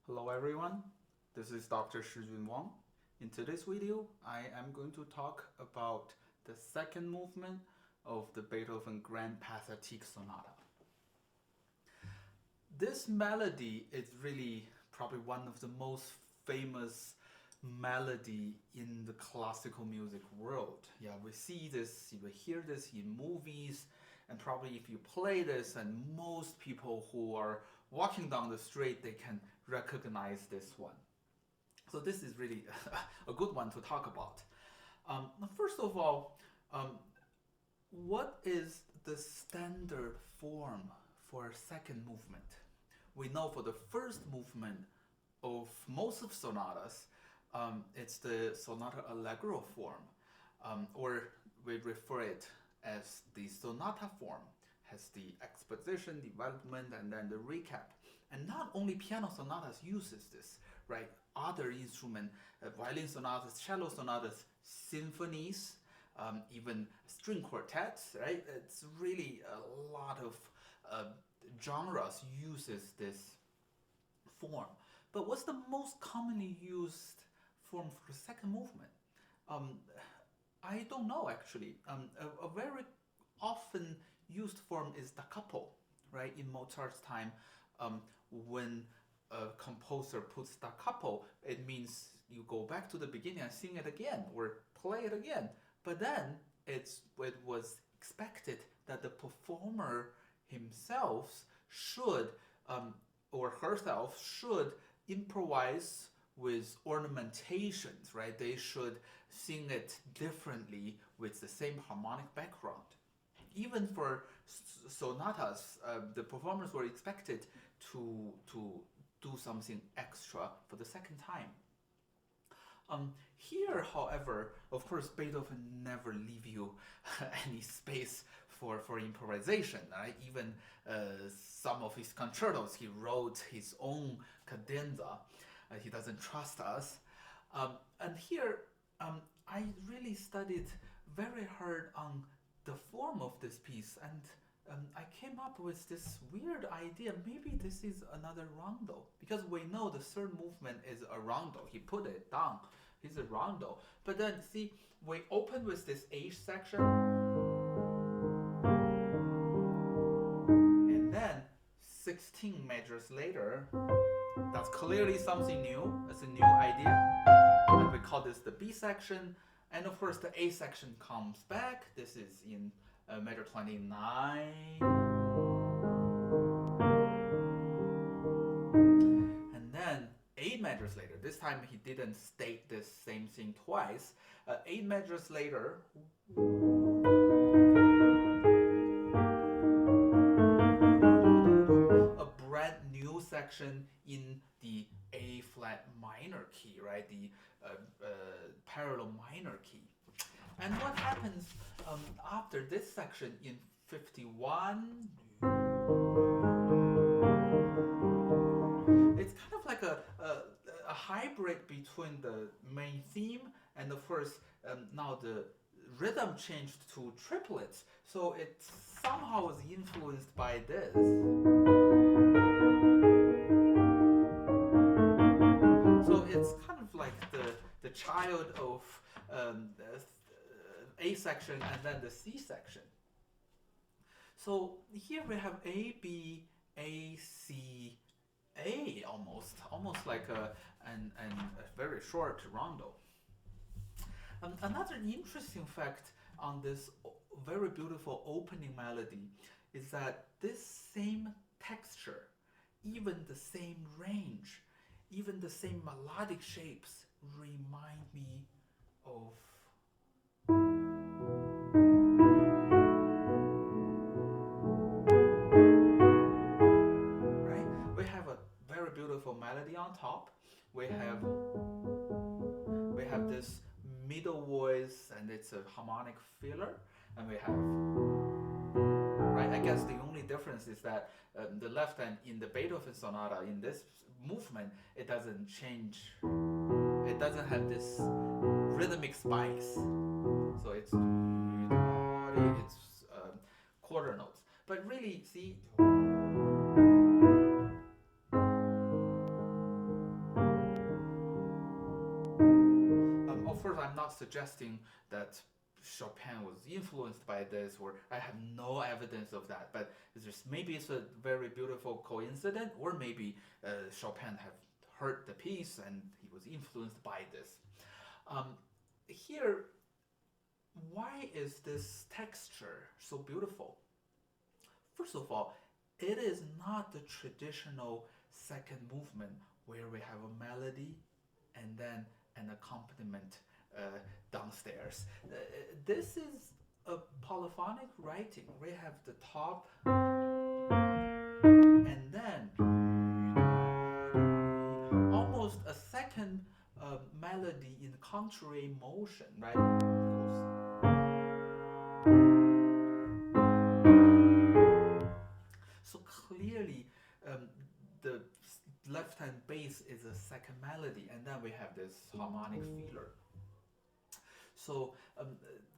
Hello everyone, this is Dr. Shijun Wang. In today's video, I am going to talk about the second movement of the Beethoven Grand Pathétique Sonata. This melody is really probably one of the most famous melody in the classical music world. Yeah, we see this, we hear this in movies, and probably if you play this, and most people who are walking down the street, they can recognize this one. So this is really a good one to talk about. First of all, what is the standard form for second movement? We know for the first movement of most of sonatas, it's the sonata allegro form, or we refer it as the sonata form. Has the exposition, development, and then the recap. And not only piano sonatas uses this, right? Other instrument, violin sonatas, cello sonatas, symphonies, even string quartets, right? It's really a lot of genres uses this form. But what's the most commonly used form for the second movement? I don't know actually. A very often used form is da capo, right? In Mozart's time, when a composer puts da capo, it means you go back to the beginning and sing it again or play it again. But then it was expected that the performer himself should or herself should improvise with ornamentations, right? They should sing it differently with the same harmonic background. Even for sonatas, the performers were expected to do something extra for the second time. Here, however, of course, Beethoven never leave you any space for improvisation. Right? Even some of his concertos, he wrote his own cadenza. He doesn't trust us. And here, I really studied very hard on the form of this piece, and I came up with this weird idea. Maybe this is another rondo, because we know the third movement is a rondo. He put it down. It's a rondo. But then, see, we open with this A section, and then 16 measures later, that's clearly something new. It's a new idea, and we call this the B section. And of course, the A section comes back. This is in measure 29. And then 8 measures later, this time he didn't state this same thing twice. 8 measures later, a brand new section in the A flat minor key, right? The parallel minor key. And what happens after this section in 51? It's kind of like a hybrid between the main theme and of course now the rhythm changed to triplets, so it somehow is influenced by this. So it's kind of like the child of A section and then the C section. So here we have A, B, A, C, A, almost like a very short rondo. Another interesting fact on this very beautiful opening melody is that this same texture, even the same range, even the same melodic shapes remind me of right? We have a very beautiful melody on top. We have this middle voice, and it's a harmonic filler, and we have right. I guess the only difference is that the left hand in the Beethoven sonata in this movement, it doesn't change. It doesn't have this rhythmic spice, so it's quarter notes. But really, see, course, I'm not suggesting that Chopin was influenced by this, or I have no evidence of that, but maybe it's a very beautiful coincidence, or maybe Chopin have heard the piece and he was influenced by this. Here, why is this texture so beautiful? First of all, it is not the traditional second movement where we have a melody and then an accompaniment downstairs. This is a polyphonic writing. We have the top and then almost a second melody in contrary motion, right? So clearly, the left-hand bass is a second melody, and then we have this harmonic feeler. So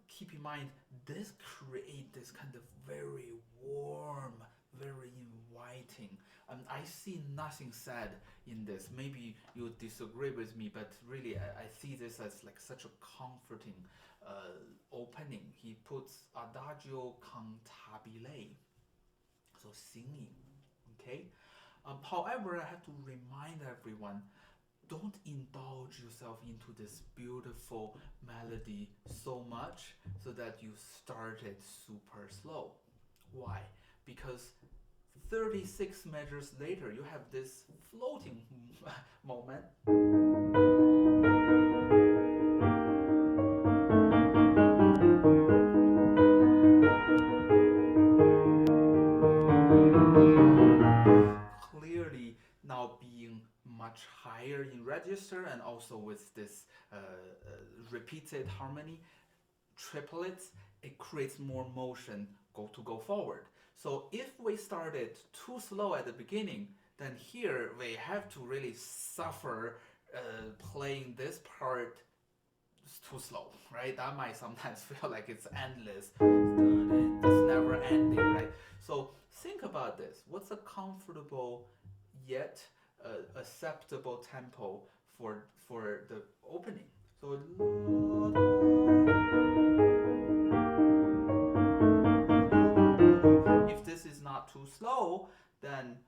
keep in mind, this creates this kind of very warm, very inviting. I see nothing sad in this. Maybe you disagree with me, but really I see this as like such a comforting opening. He puts adagio cantabile, so singing, okay? However, I have to remind everyone, don't indulge yourself into this beautiful melody so much so that you start it super slow. Why? Because 36 measures later, you have this floating moment. Clearly now being much higher in register, and also with this repeated harmony, triplets, it creates more motion to go forward. So if we started too slow at the beginning, then here we have to really suffer playing this part too slow, right? That might sometimes feel like it's endless. It's never ending, right? So think about this. What's a comfortable yet acceptable tempo for the opening? So if this is not too slow, then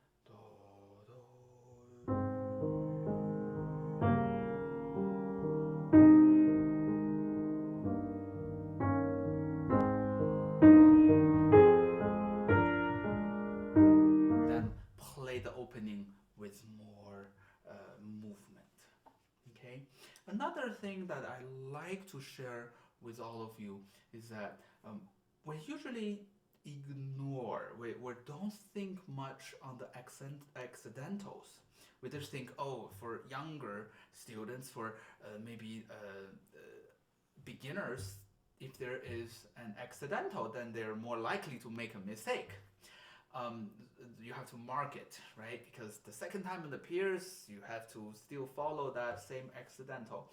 play the opening with more movement. Okay. Another thing that I like to share with all of you is that we usually ignore, we don't think much on the accidentals. We just think, oh, for younger students, for maybe beginners, if there is an accidental, then they're more likely to make a mistake. You have to mark it, right? Because the second time it appears, you have to still follow that same accidental.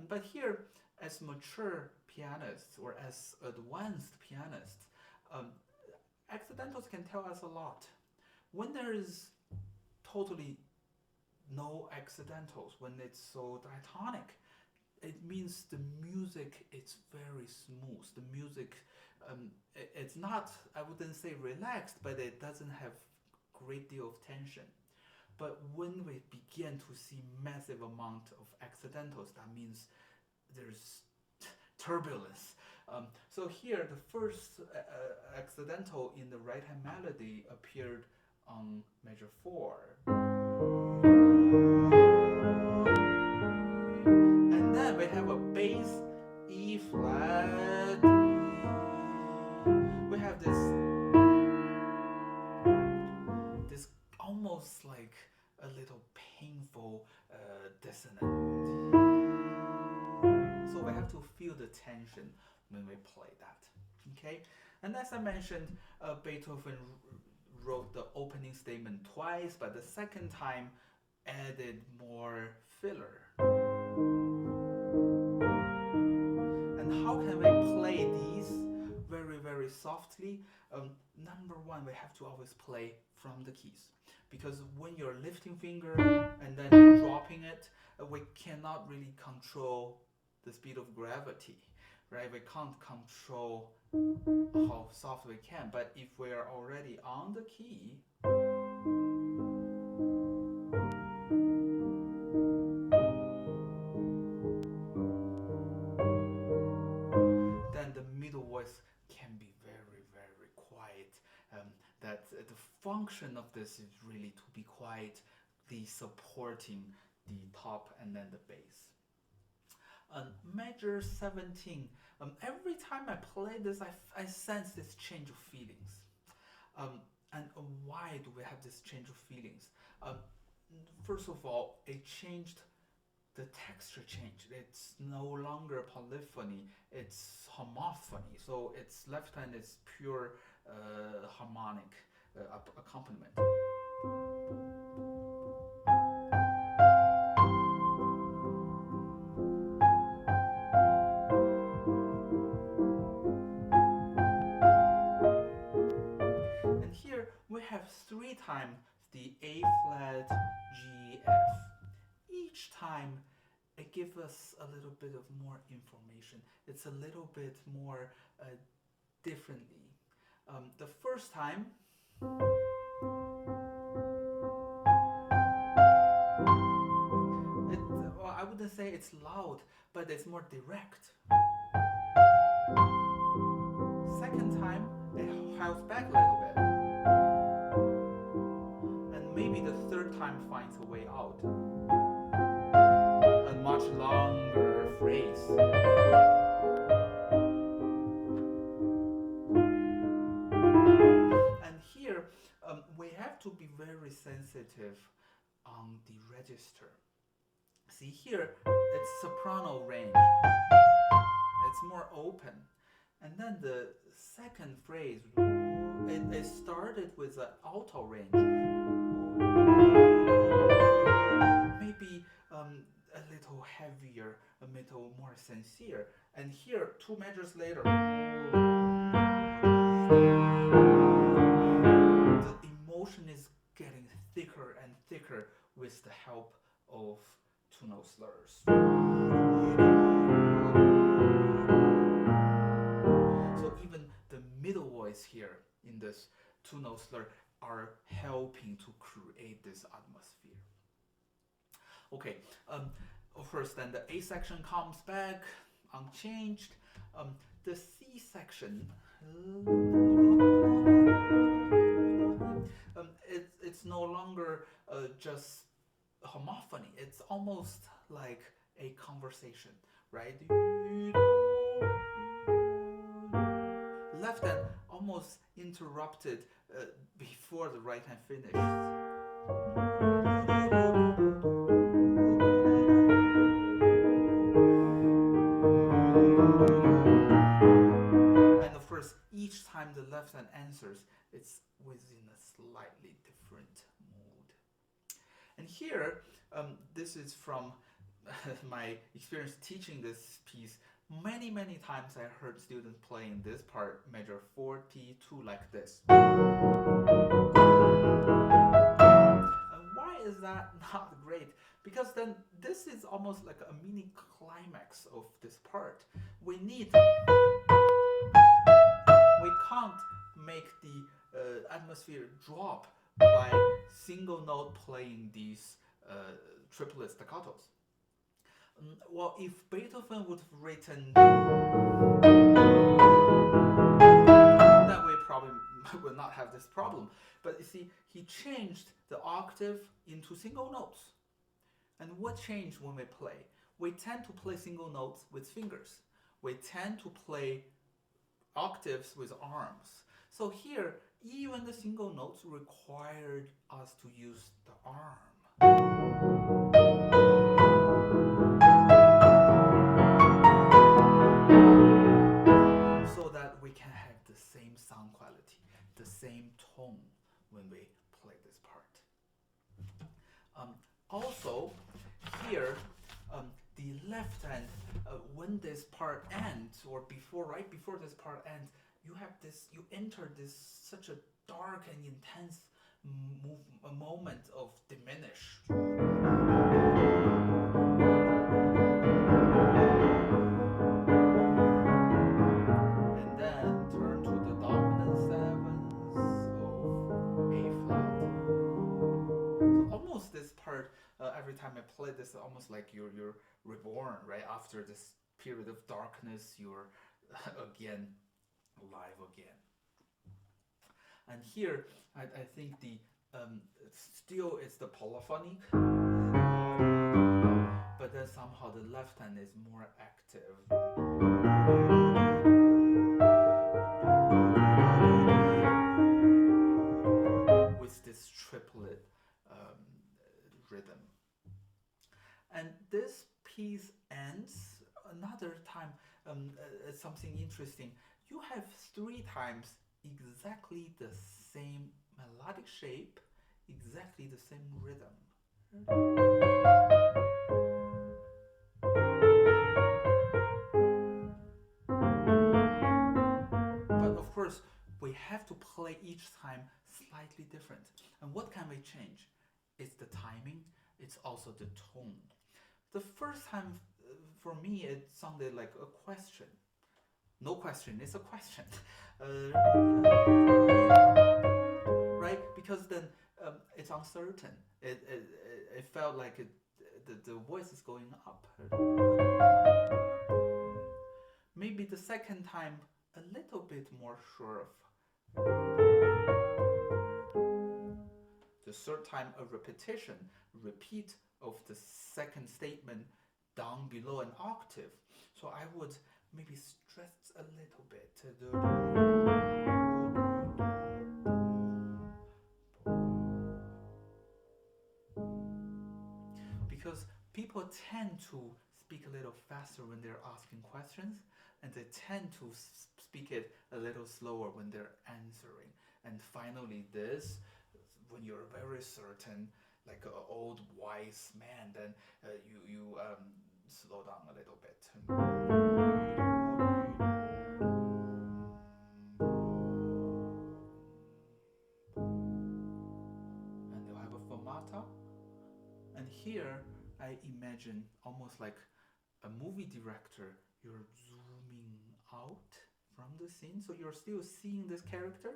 But here, as mature pianists or as advanced pianists, accidentals can tell us a lot. When there is totally no accidentals, when it's so diatonic, it means the music is very smooth. The music, it's not, I wouldn't say relaxed, but it doesn't have great deal of tension. But when we begin to see massive amount of accidentals, that means there's turbulence. So here, the first accidental in the right-hand melody appeared on measure 4. And then we have a bass E flat. We have this almost like a little painful dissonant. So we have to feel the tension when we play that. Okay, and as I mentioned, Beethoven wrote the opening statement twice, but the second time added more filler. And how can we play these very, very softly? Number one, we have to always play from the keys, because when you're lifting finger and then dropping it, we cannot really control the speed of gravity, right? We can't control how soft we can, but if we are already on the key, then the middle voice can be very, very quiet. That the function of this is really to be quiet, the supporting the top and then the bass. Measure 17. Every time I play this, I sense this change of feelings. And why do we have this change of feelings? First of all, it changed, the texture changed. It's no longer polyphony, it's homophony. So its left hand is pure harmonic accompaniment. And here we have 3 times the A flat, G, F. Each time it gives us a little bit of more information. It's a little bit more differently. The first time, well, I wouldn't say it's loud, but it's more direct. Second time, it halves back a little bit. And maybe the third time finds a way out. A much longer phrase. We have to be very sensitive on the register. See here, it's soprano range. It's more open. And then the second phrase, it started with an alto range. Maybe a little heavier, a little more sincere. And here, 2 measures later, is getting thicker and thicker with the help of two-note slurs. So even the middle voice here in this two-note slur are helping to create this atmosphere. Okay, first then the A section comes back unchanged. The C section, it's no longer just homophony. It's almost like a conversation, right? Left hand almost interrupted before the right hand finished. And of course, each time the left hand answers, it's within a slightly different mood. And here, this is from my experience teaching this piece. Many times I heard students playing this part, measure 42 like this. And why is that not great? Because then this is almost like a mini climax of this part. We can't make the atmosphere drop by single note playing these triplet staccatos. Well, if Beethoven would have written, then we probably would not have this problem. But you see, he changed the octave into single notes. And what changed when we play? We tend to play single notes with fingers. We tend to play octaves with arms. So here, even the single notes required us to use the arm. So that we can have the same sound quality, the same tone when we play this part. Also, here, the left hand, when this part ends, or right before this part ends, you enter this such a dark and intense moment of diminish. every time I play this, almost like you're reborn, right? After this period of darkness, you're again alive again. And here, I think the still it's the polyphonic, but then somehow the left hand is more active. With this triplet rhythm. And this piece ends another time, something interesting. You have 3 times exactly the same melodic shape, exactly the same rhythm. But of course, we have to play each time slightly different. And what can we change? It's the timing, it's also the tone. The first time, for me, it sounded like a question. No question, it's a question. Right? Because then it's uncertain. It felt like the voice is going up. Maybe the second time, a little bit more sure of. The third time, a repetition, repeat of the second statement down below an octave. So I would maybe stress a little bit. Because people tend to speak a little faster when they're asking questions, and they tend to speak it a little slower when they're answering. And finally, this, when you're very certain, like an old wise man, then you slow down a little bit. And you'll have a fermata. And here I imagine almost like a movie director, you're zooming out from the scene, so you're still seeing this character,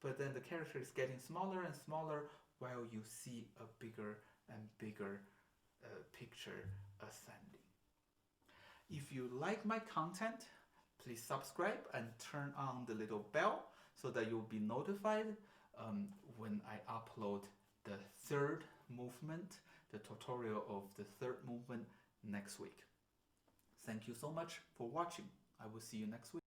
but then the character is getting smaller and smaller while you see a bigger and bigger picture ascending. If you like my content, please subscribe and turn on the little bell so that you'll be notified when I upload the third movement, the tutorial of the third movement next week. Thank you so much for watching. I will see you next week.